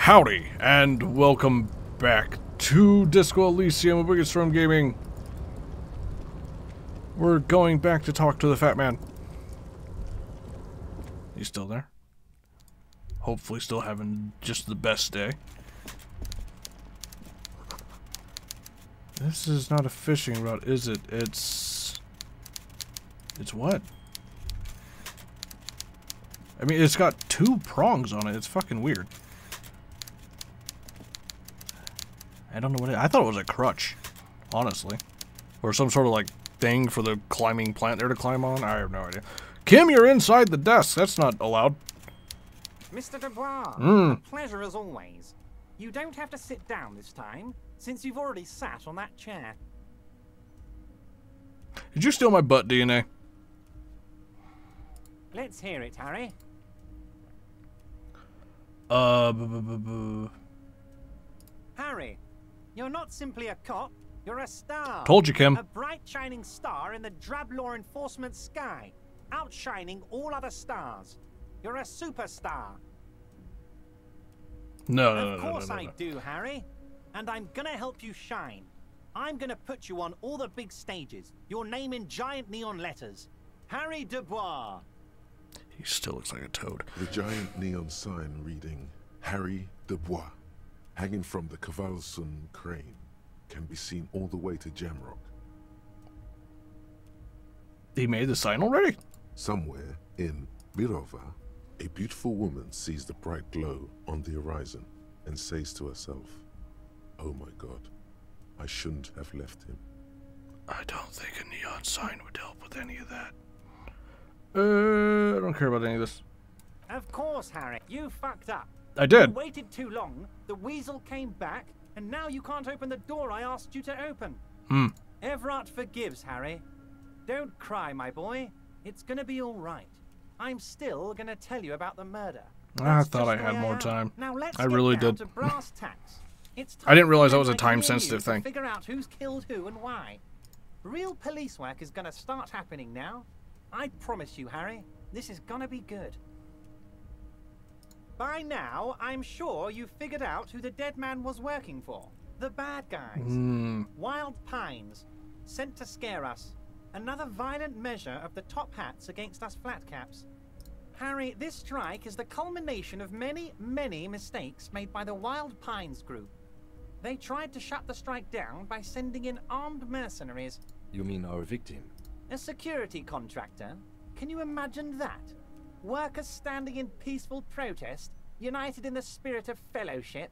Howdy, and welcome back to Disco Elysium with Wickedstorm Gaming. We're going back to talk to the fat man. He's still there. Hopefully still having just the best day. This is not a fishing rod, is it? It's what? I mean, it's got two prongs on it. It's fucking weird. I don't know what I thought it was a crutch, honestly. Or some sort of, like, thing for the climbing plant there to climb on. I have no idea. Kim, you're inside the desk. That's not allowed. Mr. Dubois, a pleasure as always. You don't have to sit down this time, since you've already sat on that chair. Did you steal my butt DNA? Let's hear it, Harry. Harry, you're not simply a cop, you're a star. Told you, Kim. A bright shining star in the drab law enforcement sky, outshining all other stars. You're a superstar. No. Of course I do, Harry. And I'm gonna help you shine. I'm gonna put you on all the big stages. Your name in giant neon letters. Harry Dubois. He still looks like a toad. The giant neon sign reading Harry Dubois, hanging from the Cavalson crane, can be seen all the way to Jamrock. He made the sign already? Somewhere in Birova, a beautiful woman sees the bright glow on the horizon and says to herself, "Oh my God, I shouldn't have left him." I don't think a neon sign would help with any of that. I don't care about any of this. Of course, Harry. You fucked up. I did. You waited too long, the weasel came back, and now you can't open the door I asked you to open. Everett forgives, Harry. Don't cry, my boy. It's gonna be all right. I'm still gonna tell you about the murder. I thought I had more time. Now let's I really get down did. to brass tacks. It's I didn't realize that time was a I time-sensitive hear you thing. to figure out who's killed who and why. Real police work is gonna start happening now. I promise you, Harry, this is gonna be good. By now, I'm sure you've figured out who the dead man was working for. The bad guys. Wild Pines. Sent to scare us. Another violent measure of the top hats against us flatcaps. Harry, this strike is the culmination of many, many mistakes made by the Wild Pines group. They tried to shut the strike down by sending in armed mercenaries. You mean our victim? A security contractor. Can you imagine that? Workers standing in peaceful protest, united in the spirit of fellowship,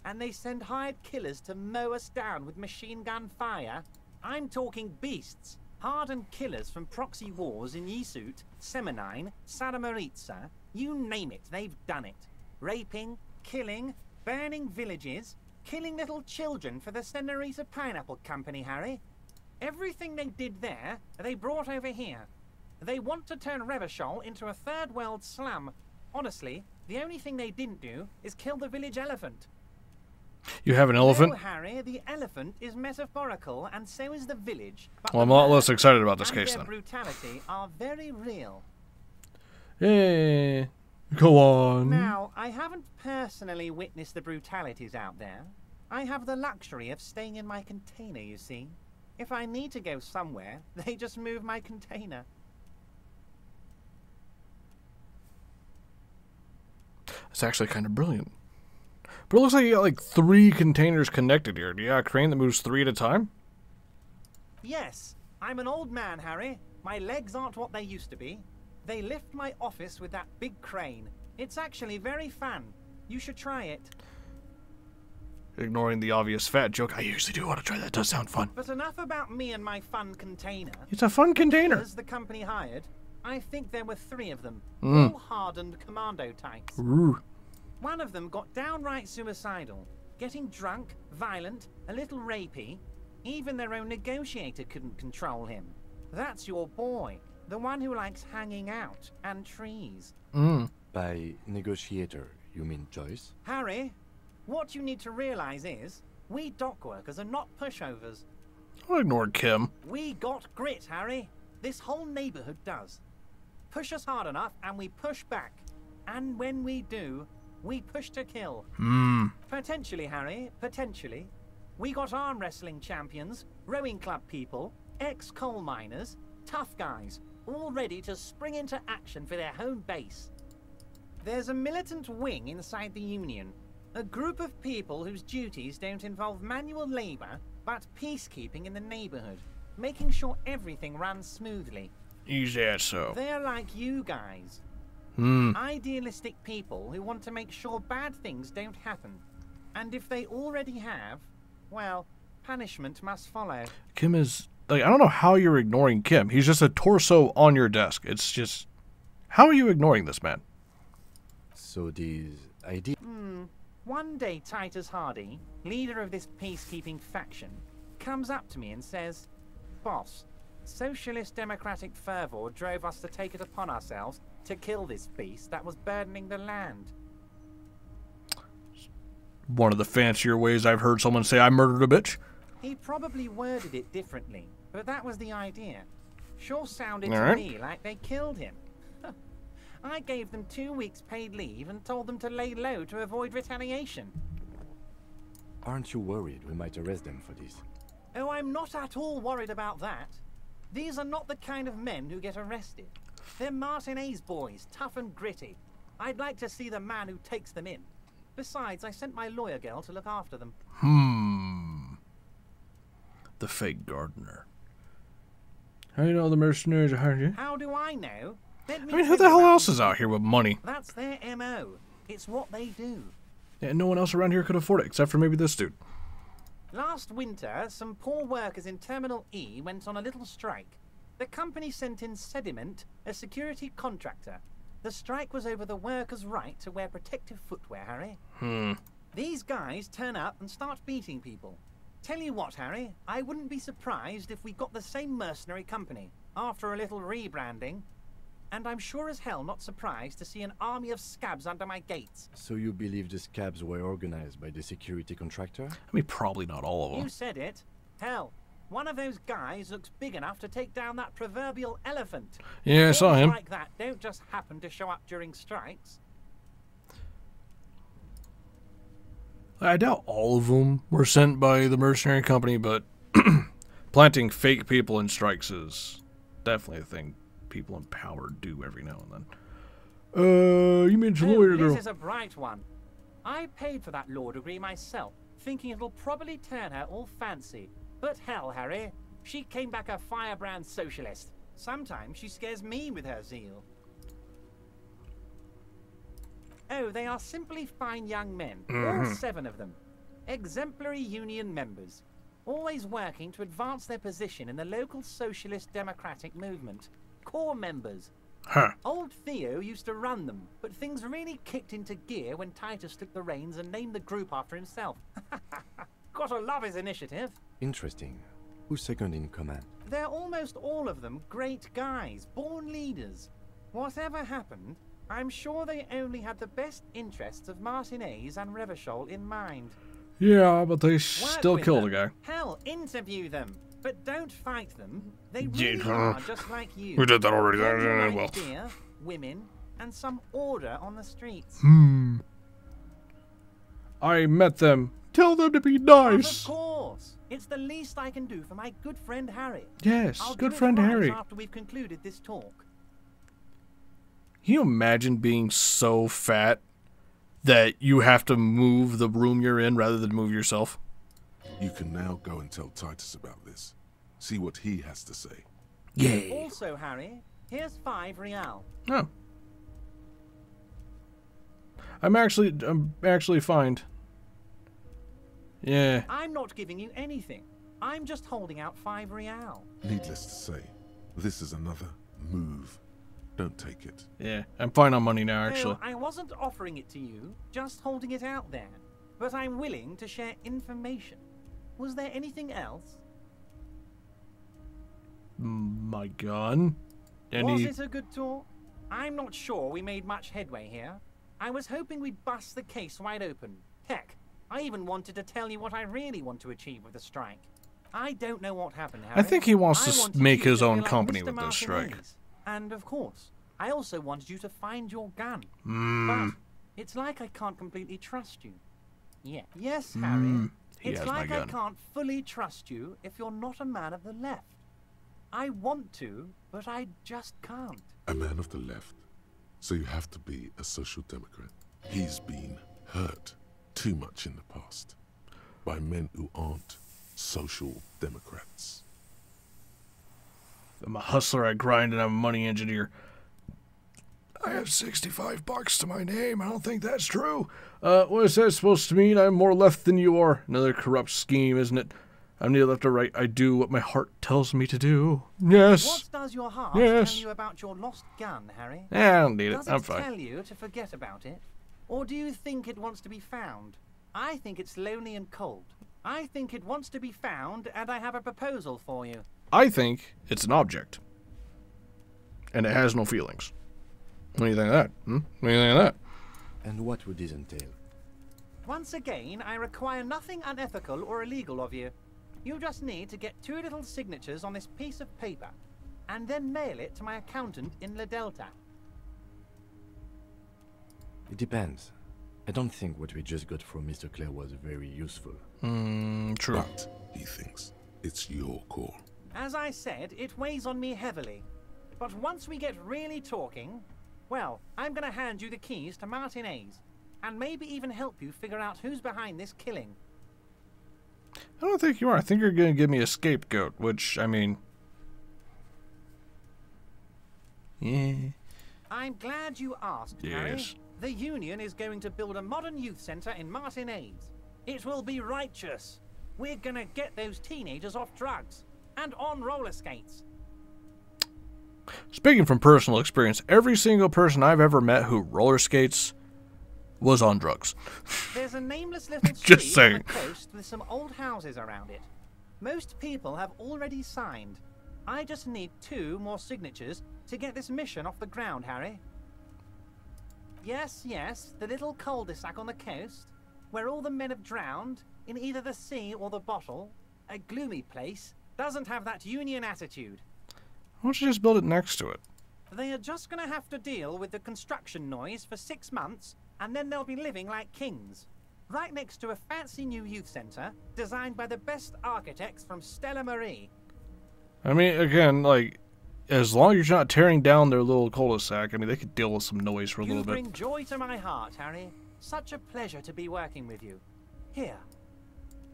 and they send hired killers to mow us down with machine gun fire? I'm talking beasts. Hardened killers from proxy wars in Yisut, Semenine, Saramaritsa, you name it, they've done it. Raping, killing, burning villages, killing little children for the Senorita Pineapple Company, Harry. Everything they did there, they brought over here. They want to turn Revachol into a third world slum. Honestly, the only thing they didn't do is kill the village elephant. You have an elephant? No, Harry, the elephant is metaphorical, and so is the village. But Well, I'm the a lot bird less excited about this and case their then. brutality are very real. Hey, go on. Now, I haven't personally witnessed the brutalities out there. I have the luxury of staying in my container, you see. If I need to go somewhere, they just move my container. It's actually kind of brilliant. But it looks like you got like 3 containers connected here. Do you got a crane that moves 3 at a time? Yes, I'm an old man, Harry. My legs aren't what they used to be. They lift my office with that big crane. It's actually very fun. You should try it. Ignoring the obvious fat joke, I usually do want to try that. Does sound fun. But enough about me and my fun container. It's a fun container. As the company hired, I think there were 3 of them, all hardened commando types. Ooh. One of them got downright suicidal, getting drunk, violent, a little rapey. Even their own negotiator couldn't control him. That's your boy, the one who likes hanging out and trees. By negotiator, you mean Joyce? Harry, what you need to realize is, we dock workers are not pushovers. I'll ignore Kim. We got grit, Harry. This whole neighborhood does. Push us hard enough and we push back. And when we do, We push to kill. Potentially, Harry, potentially. We got arm wrestling champions, rowing club people, ex-coal miners, tough guys, all ready to spring into action for their home base. There's a militant wing inside the Union, a group of people whose duties don't involve manual labor, but peacekeeping in the neighborhood, making sure everything runs smoothly. Is that so? They're like you guys. Idealistic people who want to make sure bad things don't happen. And if they already have, well, punishment must follow. Kim is... like, I don't know how you're ignoring Kim. He's just a torso on your desk. It's just... how are you ignoring this man? So these ideas... One day Titus Hardy, leader of this peacekeeping faction, comes up to me and says, "Boss, socialist democratic fervor drove us to take it upon ourselves to kill this beast that was burdening the land." One of the fancier ways I've heard someone say I murdered a bitch. He probably worded it differently, but that was the idea. Sure sounded All to right. me like they killed him. I gave them 2 weeks paid leave and told them to lay low to avoid retaliation. Aren't you worried we might arrest them for this? Oh, I'm not at all worried about that. These are not the kind of men who get arrested. They're Martinez boys, tough and gritty. I'd like to see the man who takes them in. Besides, I sent my lawyer girl to look after them. The fake gardener. How do you know the mercenaries are hired you? How do I know? I mean, who the hell else is out here with money? That's their MO. It's what they do. Yeah, no one else around here could afford it, except for maybe this dude. Last winter, some poor workers in Terminal E went on a little strike. The company sent in Sediment, a security contractor. The strike was over the workers' right to wear protective footwear, Harry. These guys turn up and start beating people. Tell you what, Harry, I wouldn't be surprised if we got the same mercenary company after a little rebranding. And I'm sure as hell not surprised to see an army of scabs under my gates. So you believe the scabs were organized by the security contractor? I mean, probably not all of them. You said it. Hell, one of those guys looks big enough to take down that proverbial elephant. Yeah, I saw Boys him. like that don't just happen to show up during strikes. I doubt all of them were sent by the mercenary company, but planting fake people in strikes is definitely a thing people in power do every now and then. You mentioned lawyer girl. This is a bright one. I paid for that law degree myself, thinking it'll probably turn her all fancy. But hell, Harry, she came back a firebrand socialist. Sometimes she scares me with her zeal. Oh, they are simply fine young men, all 7 of them. Exemplary union members, always working to advance their position in the local socialist democratic movement. Core members. Old Theo used to run them, but things really kicked into gear when Titus took the reins and named the group after himself. Gotta love his initiative. Interesting. Who's second in command? They're almost all of them great guys, born leaders. Whatever happened, I'm sure they only had the best interests of Martinez and Revachol in mind. Yeah, but they Work still with killed a them. guy. Hell, interview them. But don't fight them. They really are just like you. We did that already. Plenty of Well. nice beer, women, and some order on the streets. I met them. Tell them to be Of nice. course. It's the least I can do for my good friend Harry. Yes, I'll good do it friend right Harry. after we've concluded this talk. Can you imagine being so fat that you have to move the room you're in rather than move yourself? You can now go and tell Titus about this. See what he has to say. Yeah. Also, Harry, here's 5 real. Oh. I'm actually fine. Yeah. I'm not giving you anything. I'm just holding out 5 real. Needless to say, this is another move. Don't take it. Yeah. I'm fine on money now, actually. No, I wasn't offering it to you, just holding it out there. But I'm willing to share information. Was there anything else? My gun. Was it a good talk? I'm not sure we made much headway here. I was hoping we'd bust the case wide open. Heck, I even wanted to tell you what I really want to achieve with the strike. I don't know what happened, Harry. I think he wants I to wanted make you his to own feel like company Mr. with this strike. Martinez. And of course, I also wanted you to find your gun. But It's like I can't completely trust you. Yeah. Yes, Harry. He It's has my like I gun. can't fully trust you if you're not a man of the left. I want to, but I just can't. A man of the left. So you have to be a social democrat. He's been hurt too much in the past by men who aren't social democrats. I'm a hustler, I grind, and I'm a money engineer. I have $65 to my name. I don't think that's true. What is that supposed to mean? I'm more left than you are. Another corrupt scheme, isn't it? I'm neither left or right. I do what my heart tells me to do. Yes. What does your heart Yes. tell you about your lost gun, Harry? Yeah, I don't need it. Does I'm it fine. tell you to forget about it? Or do you think it wants to be found? I think it's lonely and cold. I think it wants to be found, and I have a proposal for you. I think it's an object. And it has no feelings. What do you think of that? What do you think of that? And what would this entail? Once again, I require nothing unethical or illegal of you. You just need to get 2 little signatures on this piece of paper, and then mail it to my accountant in La Delta. It depends. I don't think what we just got from Mr. Clare was very useful. True. But, he thinks, it's your call. As I said, it weighs on me heavily. But once we get really talking, well, I'm going to hand you the keys to Martin A's, and maybe even help you figure out who's behind this killing. I don't think you are. I think you're going to give me a scapegoat, which, I mean... Yeah. I'm glad you asked, Harry. Yes. The Union is going to build a modern youth centre in Martin A's. It will be righteous. We're going to get those teenagers off drugs and on roller skates. Speaking from personal experience, every single person I've ever met who roller skates was on drugs. There's a nameless little Just street saying. on the coast with some old houses around it. Most people have already signed. I just need 2 more signatures to get this mission off the ground, Harry. Yes, yes, the little cul-de-sac on the coast, where all the men have drowned, in either the sea or the bottle, a gloomy place, doesn't have that Union attitude. Why don't you just build it next to it? They are just going to have to deal with the construction noise for 6 months, and then they'll be living like kings. Right next to a fancy new youth centre, designed by the best architects from Stella Marie. I mean, again, like, as long as you're not tearing down their little cul-de-sac, I mean, they could deal with some noise for a You little bit. bring joy to my heart, Harry. Such a pleasure to be working with you. Here.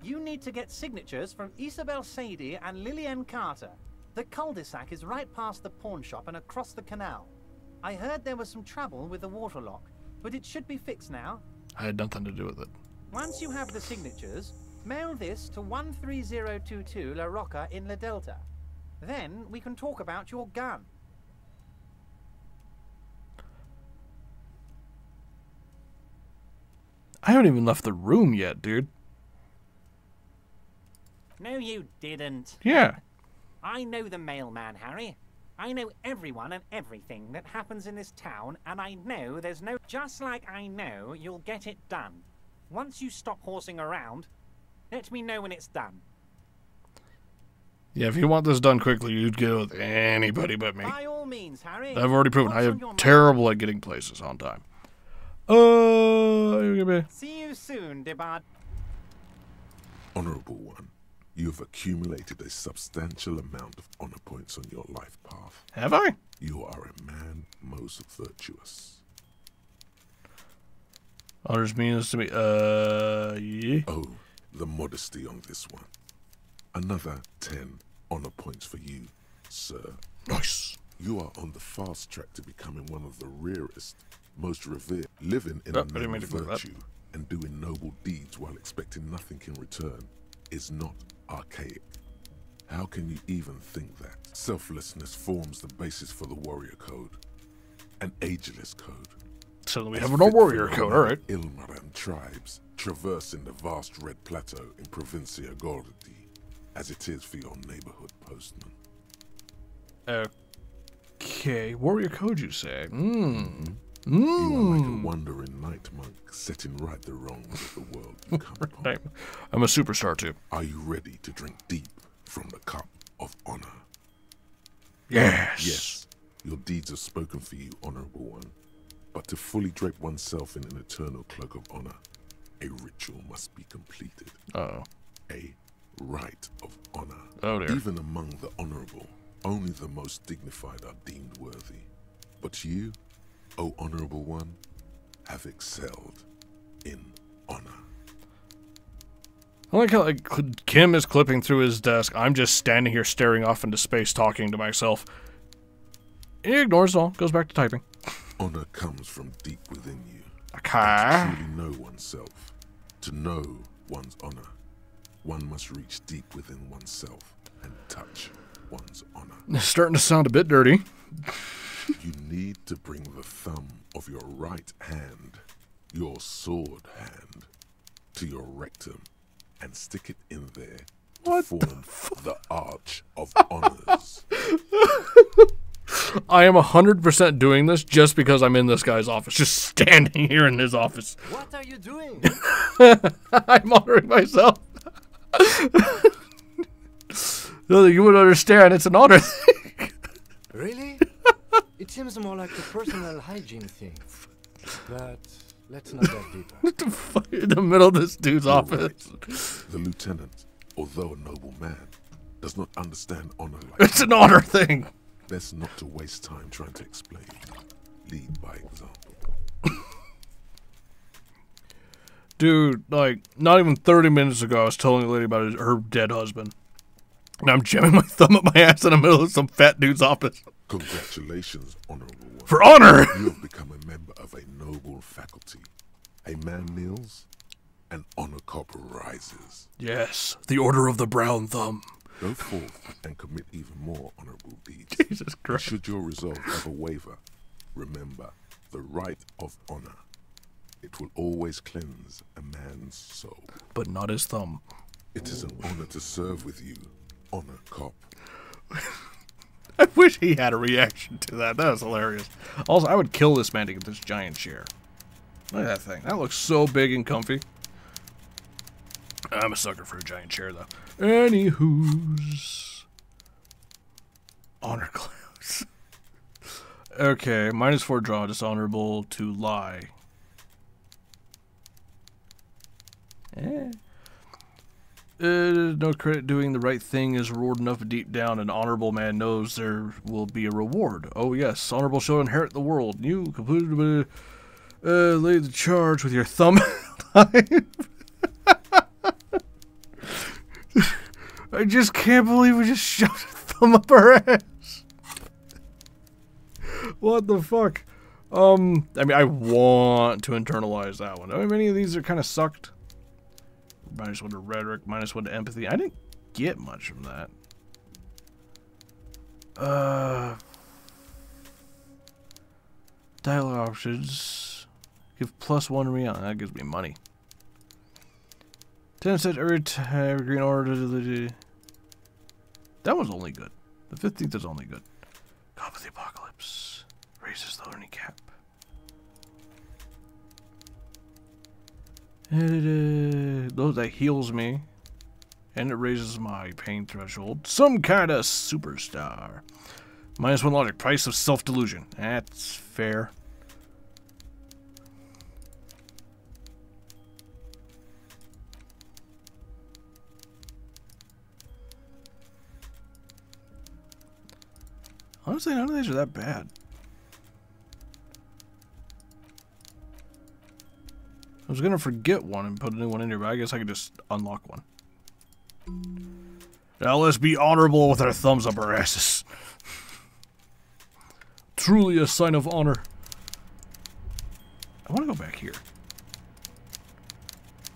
You need to get signatures from Isabel Sadie and Lillian Carter. The cul-de-sac is right past the pawn shop and across the canal. I heard there was some trouble with the water lock, but it should be fixed now. I had nothing to do with it. Once you have the signatures, mail this to 13022 La Rocca in La Delta. Then we can talk about your gun. I haven't even left the room yet, dude. No, you didn't. Yeah. I know the mailman, Harry. I know everyone and everything that happens in this town, and I know there's no... Just like I know you'll get it done. Once you stop horsing around, let me know when it's done. Yeah, if you want this done quickly, you'd go with anybody but me. By all means, Harry. I've already proven What's I on your am mind? terrible at getting places on time. See you soon, Debard. Honorable One, you have accumulated a substantial amount of honor points on your life path. Have I? You are a man most virtuous. Honors means to me, yeah. Oh, the modesty on this one. Another 10 honor points for you, sir. Nice. You are on the fast track to becoming one of the rarest, most revered, living in Oh, a I didn't name mean of to do that. virtue and doing noble deeds while expecting nothing in return is not archaic. How can you even think that? Selflessness forms the basis for the warrior code, an ageless code. So we As have no fit for warrior the code, alright. Ilmaran tribes traversing the vast red plateau in Provincia Gordi, as it is for your neighborhood postman. Okay, warrior code, you say? You are like a wandering night monk, setting right the wrongs of the world you come upon. I'm a superstar, too. Are you ready to drink deep from the cup of honor? Yes. Yes, your deeds have spoken for you, Honorable One. But to fully drape oneself in an eternal cloak of honor, a ritual must be completed. Uh-oh. A rite of honor. Oh dear. Even among the honorable, only the most dignified are deemed worthy. But you, O honorable one, have excelled in honor. I like how Kim is clipping through his desk. I'm just standing here staring off into space talking to myself. He ignores it all, goes back to typing. Honor comes from deep within you. Okay. And to truly know oneself, to know one's honor, one must reach deep within oneself and touch one's honor. It's starting to sound a bit dirty. You need to bring the thumb of your right hand, your sword hand, to your rectum and stick it in there to form the Arch of Honors. I am 100% doing this just because I'm in this guy's office, just standing here in his office. What are you doing? I'm honoring myself. No, you would understand, it's an honor thing. Really? It seems more like a personal hygiene thing. But let's not dive deeper. What the fuck in the middle of this dude's office? Right. The lieutenant, although a noble man, does not understand honor like It's an honor thing. Best not to waste time trying to explain. Lead by example. Dude, like, not even 30 minutes ago, I was telling the lady about her dead husband. And I'm jamming my thumb up my ass in the middle of some fat dude's office. Congratulations, honorable one. For honor! You have become a member of a noble faculty. A man kneels, an honor cop rises. Yes, the Order of the Brown Thumb. Go forth and commit even more honorable deeds. Jesus Christ. Should your resolve ever waver, remember the right of honor. It will always cleanse a man's soul. But not his thumb. It is an honor to serve with you, honor cop. I wish he had a reaction to that. That was hilarious. Also, I would kill this man to get this giant chair. Look at that thing. That looks so big and comfy. I'm a sucker for a giant chair, though. Anywho's. Honor clouds. Okay, -4 draw, dishonorable to lie. No credit doing the right thing is reward enough, but deep down an honorable man knows there will be a reward. Oh yes, honorable shall inherit the world. You completed lay the charge with your thumb. I just can't believe we just shoved a thumb up our ass. What the fuck? I mean, I want to internalize that one. I mean, many of these are kind of sucked. -1 to rhetoric, -1 to empathy. I didn't get much from that. Dialogue options. Give +1 to reality. That gives me money. 10 said evergreen order. That was only good. The 15th is only good. Cop of the Apocalypse. Raises the learning cap. That heals me. And it raises my pain threshold. Some kind of superstar. -1 logic. Price of self-delusion. That's fair. Honestly, none of these are that bad. I was gonna forget one and put a new one in here, but I guess I could just unlock one. Now let's be honorable with our thumbs up our asses. Truly a sign of honor. I want to go back here.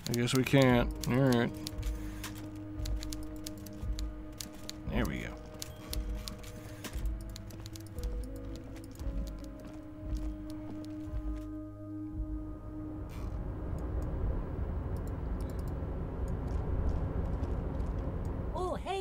I guess we can't. Alright. There we go.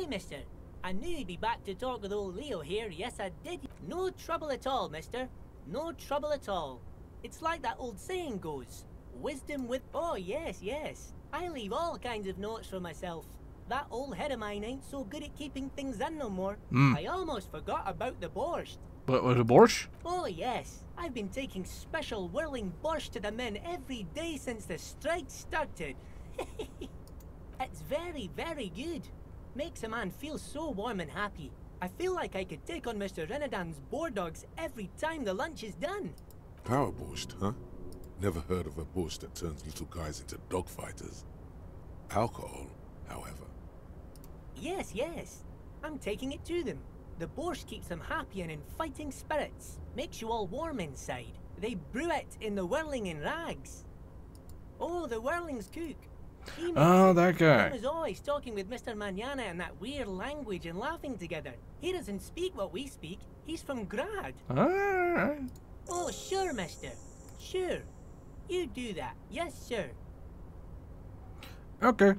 Mister. I knew you'd be back to talk with old Leo here. Yes, I did. No trouble at all, mister. No trouble at all. It's like that old saying goes. Wisdom with... Oh, yes, yes. I leave all kinds of notes for myself. That old head of mine ain't so good at keeping things in no more. I almost forgot about the borscht. What was it, borscht? Oh yes, I've been taking special whirling borscht to the men every day since the strike started. It's very, very good. Makes a man feel so warm and happy. I feel like I could take on Mr. Renadan's boar dogs every time the lunch is done. Power borscht, huh? Never heard of a borscht that turns little guys into dogfighters. Alcohol, however. Yes, yes. I'm taking it to them. The borscht keeps them happy and in fighting spirits. Makes you all warm inside. They brew it in the whirling in rags. Oh, the whirling's cook. Oh, that guy. He was always talking with Mr. Manana in that weird language and laughing together. He doesn't speak what we speak. He's from Grad. Alright. Oh, sure, mister. Sure. You do that. Yes, sir. Okay.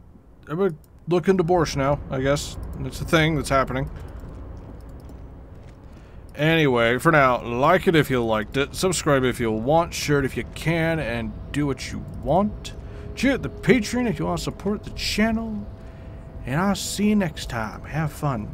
I would look into borscht now, I guess. It's a thing that's happening. Anyway, for now, like it if you liked it, subscribe if you want, share it if you can, and do what you want. Cheer at the Patreon if you want to support the channel. And I'll see you next time. Have fun.